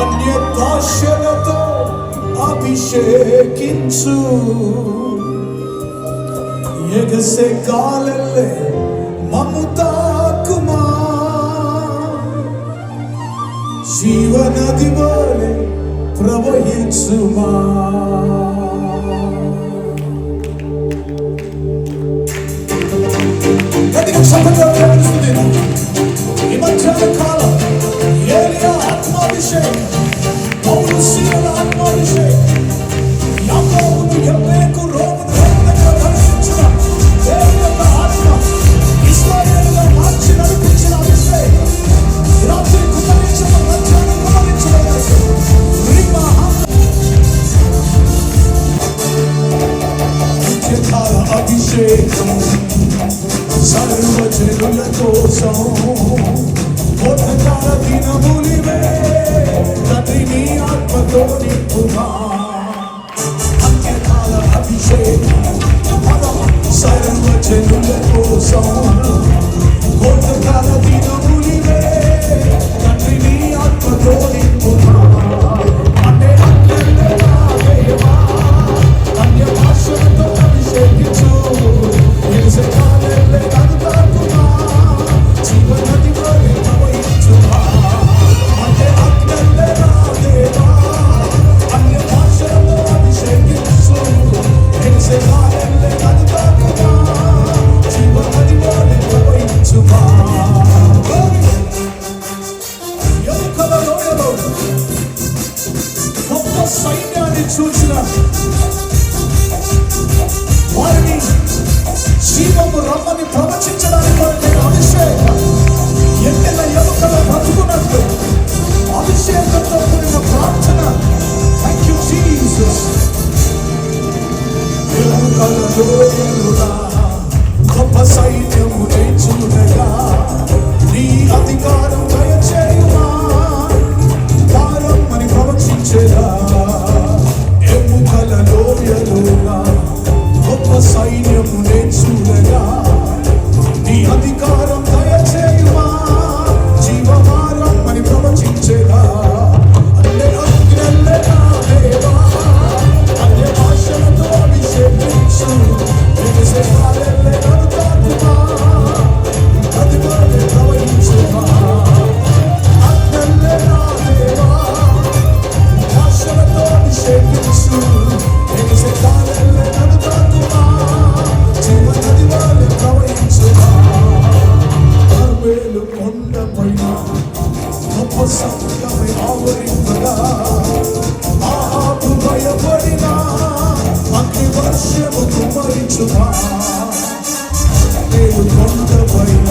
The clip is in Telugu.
అన్య భాషలతో అభిషేకించు, ఎగసే గాలల్లే మమ్ము తాకుమా, జీవనది వలె ప్రవహించుమా. ఈ మధ్యాహ్న కాలం ఏలియా ఆత్మాభిషేకం, పౌలు శీలల ఆత్మాభిషేకం, యాకోబును యెహోవాకు రోమును దర్శించిన దేవుని యొక్క ఆత్మ ఇశ్రాయేలుగా మార్చి నడిపించిన అభిషేకం రాత్రి కుమరించిన మధ్యాహ్నం కుమరించబడదు. నిత్యకాల అభిషేకం సర్వజనుల కోసం కోటకాల దినములివే, తండ్రి నీ ఆత్మతో నింపుమా. అంత్యకాల అభిషేకం సర్వజనుల కోసం కోటకాల దినములివే, తండ్రి నీ ఆత్మతో నింపుమా. అంటే అన్య భాషలతో అభిషేకించు, సైన్యాన్ని చూసిన వారిని జీవము రమ్మని ప్రవచించడానికి అభిషేకం, ఎన్నెల ఎముకల బ్రతుకున్నట్లు అభిషేకంతో కూడిన ప్రార్థన. Thank you Jesus. గొప్ప సైన్యము చూడగా నీ అధికారం దయచేయుమా, భారం అని ప్రవచించేదా. ఎముకలలో ఎలుగా గొప్ప సైన్యము చూడగా నీ అధికారం దయచేయుమా, జీవమారం అని ప్రవచించేదా. అన్య భాషలతో అభిషేకించు, సత్యమై ఆవరింపగా ఆహాబు భయపడినా అగ్ని వర్షము కుమరించుమా. కొండపైన